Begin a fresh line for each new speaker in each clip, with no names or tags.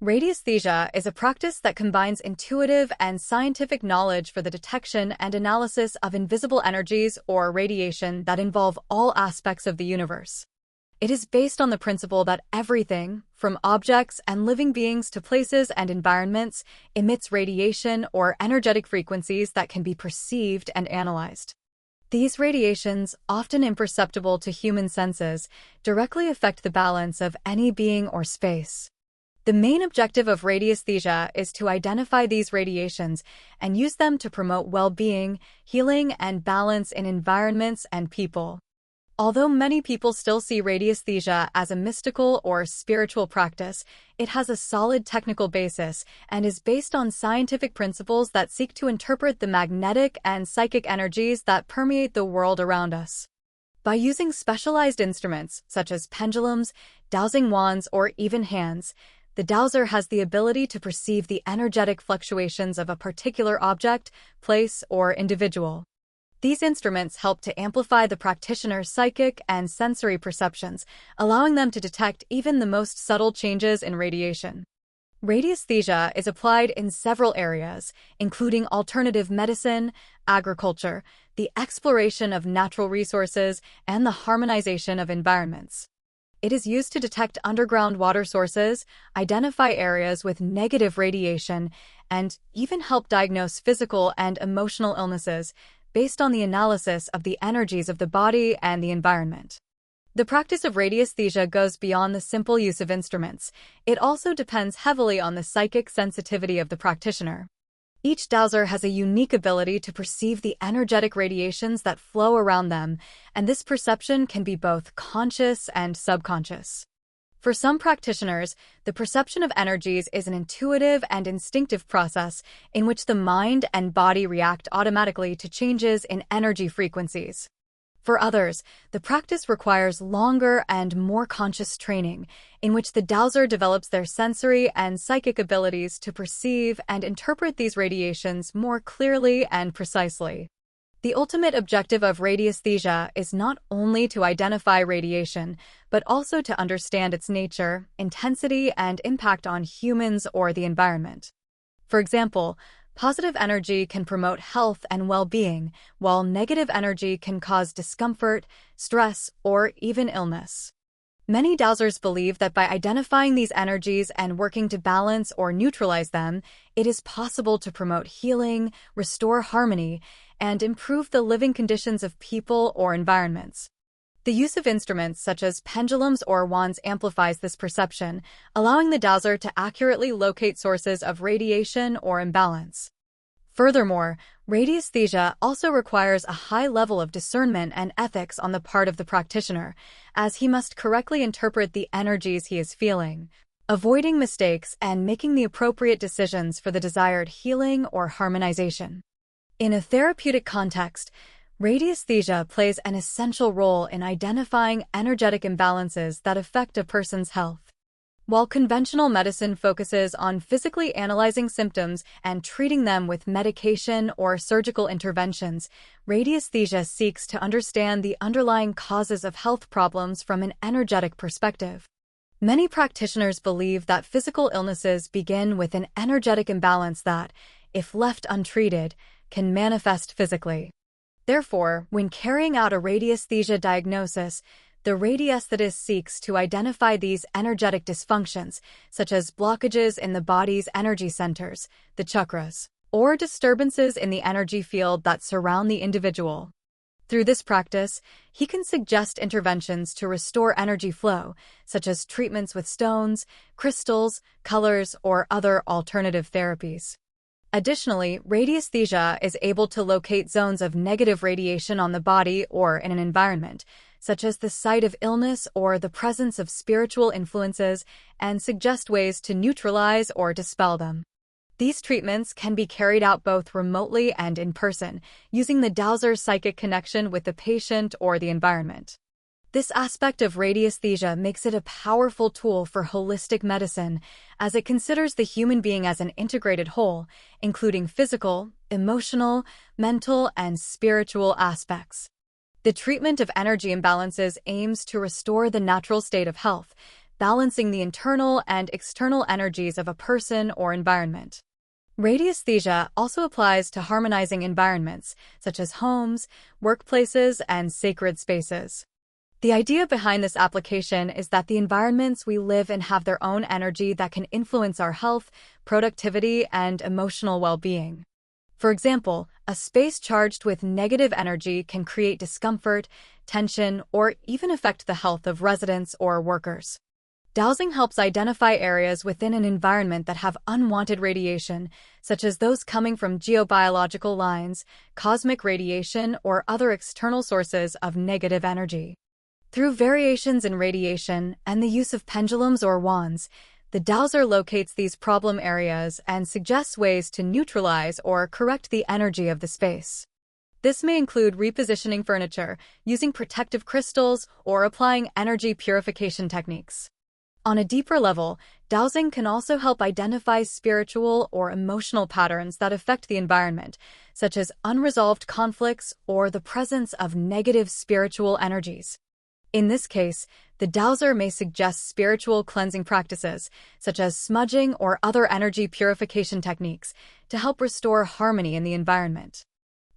Radiesthesia is a practice that combines intuitive and scientific knowledge for the detection and analysis of invisible energies or radiation that involve all aspects of the universe. It is based on the principle that everything, from objects and living beings to places and environments, emits radiation or energetic frequencies that can be perceived and analyzed. These radiations, often imperceptible to human senses, directly affect the balance of any being or space. The main objective of radiesthesia is to identify these radiations and use them to promote well-being, healing, and balance in environments and people. Although many people still see radiesthesia as a mystical or spiritual practice, it has a solid technical basis and is based on scientific principles that seek to interpret the magnetic and psychic energies that permeate the world around us. By using specialized instruments such as pendulums, dowsing wands, or even hands, the dowser has the ability to perceive the energetic fluctuations of a particular object, place, or individual. These instruments help to amplify the practitioner's psychic and sensory perceptions, allowing them to detect even the most subtle changes in radiation. Radiesthesia is applied in several areas, including alternative medicine, agriculture, the exploration of natural resources, and the harmonization of environments. It is used to detect underground water sources, identify areas with negative radiation, and even help diagnose physical and emotional illnesses based on the analysis of the energies of the body and the environment. The practice of radiesthesia goes beyond the simple use of instruments. It also depends heavily on the psychic sensitivity of the practitioner. Each dowser has a unique ability to perceive the energetic radiations that flow around them, and this perception can be both conscious and subconscious. For some practitioners, the perception of energies is an intuitive and instinctive process in which the mind and body react automatically to changes in energy frequencies. For others, the practice requires longer and more conscious training, in which the dowser develops their sensory and psychic abilities to perceive and interpret these radiations more clearly and precisely. The ultimate objective of radiesthesia is not only to identify radiation, but also to understand its nature, intensity, and impact on humans or the environment. For example, positive energy can promote health and well-being, while negative energy can cause discomfort, stress, or even illness. Many dowsers believe that by identifying these energies and working to balance or neutralize them, it is possible to promote healing, restore harmony, and improve the living conditions of people or environments. The use of instruments such as pendulums or wands amplifies this perception, allowing the dowser to accurately locate sources of radiation or imbalance. Furthermore, radiesthesia also requires a high level of discernment and ethics on the part of the practitioner, as he must correctly interpret the energies he is feeling, avoiding mistakes and making the appropriate decisions for the desired healing or harmonization. In a therapeutic context, radiesthesia plays an essential role in identifying energetic imbalances that affect a person's health. While conventional medicine focuses on physically analyzing symptoms and treating them with medication or surgical interventions, radiesthesia seeks to understand the underlying causes of health problems from an energetic perspective. Many practitioners believe that physical illnesses begin with an energetic imbalance that, if left untreated, can manifest physically. Therefore, when carrying out a radiesthesia diagnosis, the radiesthetist seeks to identify these energetic dysfunctions, such as blockages in the body's energy centers, the chakras, or disturbances in the energy field that surround the individual. Through this practice, he can suggest interventions to restore energy flow, such as treatments with stones, crystals, colors, or other alternative therapies. Additionally, radiesthesia is able to locate zones of negative radiation on the body or in an environment, such as the site of illness or the presence of spiritual influences, and suggest ways to neutralize or dispel them. These treatments can be carried out both remotely and in person, using the dowser's psychic connection with the patient or the environment. This aspect of radiesthesia makes it a powerful tool for holistic medicine, as it considers the human being as an integrated whole, including physical, emotional, mental, and spiritual aspects. The treatment of energy imbalances aims to restore the natural state of health, balancing the internal and external energies of a person or environment. Radiesthesia also applies to harmonizing environments, such as homes, workplaces, and sacred spaces. The idea behind this application is that the environments we live in have their own energy that can influence our health, productivity, and emotional well-being. For example, a space charged with negative energy can create discomfort, tension, or even affect the health of residents or workers. Dowsing helps identify areas within an environment that have unwanted radiation, such as those coming from geobiological lines, cosmic radiation, or other external sources of negative energy. Through variations in radiation and the use of pendulums or wands, the dowser locates these problem areas and suggests ways to neutralize or correct the energy of the space. This may include repositioning furniture, using protective crystals, or applying energy purification techniques. On a deeper level, dowsing can also help identify spiritual or emotional patterns that affect the environment, such as unresolved conflicts or the presence of negative spiritual energies. In this case, the dowser may suggest spiritual cleansing practices, such as smudging or other energy purification techniques, to help restore harmony in the environment.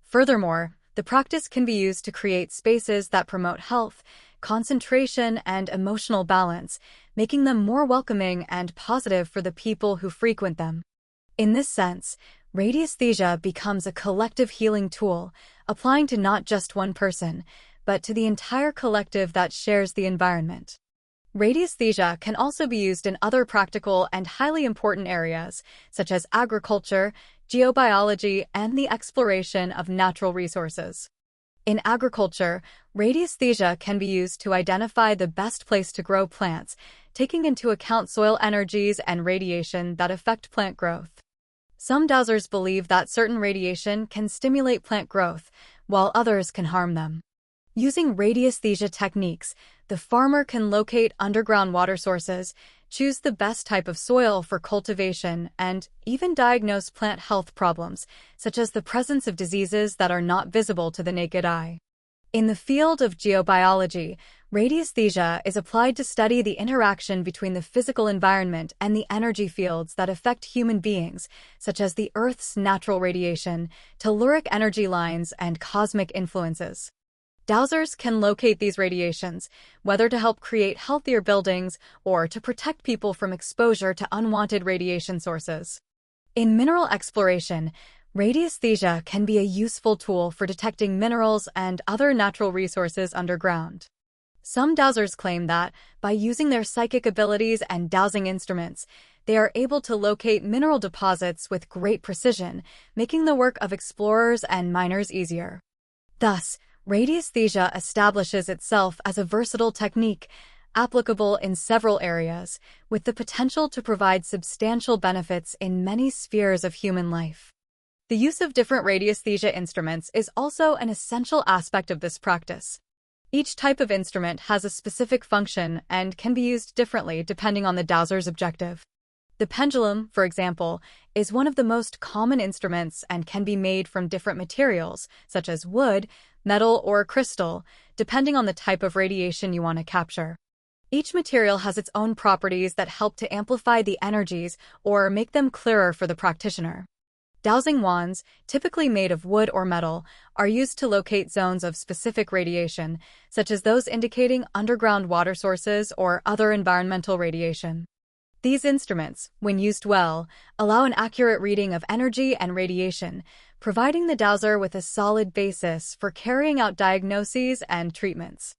Furthermore, the practice can be used to create spaces that promote health, concentration, and emotional balance, making them more welcoming and positive for the people who frequent them. In this sense, radiesthesia becomes a collective healing tool, applying to not just one person, but to the entire collective that shares the environment. Radiesthesia can also be used in other practical and highly important areas, such as agriculture, geobiology, and the exploration of natural resources. In agriculture, radiesthesia can be used to identify the best place to grow plants, taking into account soil energies and radiation that affect plant growth. Some dowsers believe that certain radiation can stimulate plant growth, while others can harm them. Using radiesthesia techniques, the farmer can locate underground water sources, choose the best type of soil for cultivation, and even diagnose plant health problems, such as the presence of diseases that are not visible to the naked eye. In the field of geobiology, radiesthesia is applied to study the interaction between the physical environment and the energy fields that affect human beings, such as the Earth's natural radiation, telluric energy lines, and cosmic influences. Dowsers can locate these radiations, whether to help create healthier buildings or to protect people from exposure to unwanted radiation sources. In mineral exploration, radiesthesia can be a useful tool for detecting minerals and other natural resources underground. Some dowsers claim that, by using their psychic abilities and dowsing instruments, they are able to locate mineral deposits with great precision, making the work of explorers and miners easier. Thus, radiesthesia establishes itself as a versatile technique, applicable in several areas, with the potential to provide substantial benefits in many spheres of human life. The use of different radiesthesia instruments is also an essential aspect of this practice. Each type of instrument has a specific function and can be used differently depending on the dowser's objective. The pendulum, for example, is one of the most common instruments and can be made from different materials, such as wood, metal, or crystal, depending on the type of radiation you want to capture. Each material has its own properties that help to amplify the energies or make them clearer for the practitioner. Dowsing wands, typically made of wood or metal, are used to locate zones of specific radiation, such as those indicating underground water sources or other environmental radiation. These instruments, when used well, allow an accurate reading of energy and radiation, providing the dowser with a solid basis for carrying out diagnoses and treatments.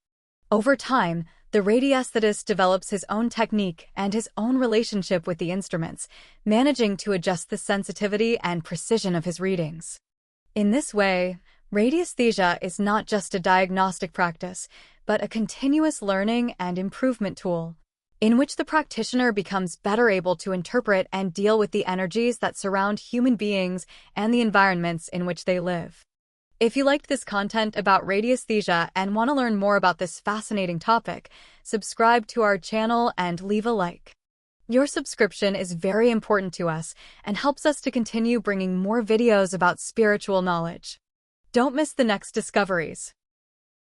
Over time, the radiesthetist develops his own technique and his own relationship with the instruments, managing to adjust the sensitivity and precision of his readings. In this way, radiesthesia is not just a diagnostic practice, but a continuous learning and improvement tool, in which the practitioner becomes better able to interpret and deal with the energies that surround human beings and the environments in which they live. If you liked this content about radiesthesia and want to learn more about this fascinating topic, subscribe to our channel and leave a like. Your subscription is very important to us and helps us to continue bringing more videos about spiritual knowledge. Don't miss the next discoveries.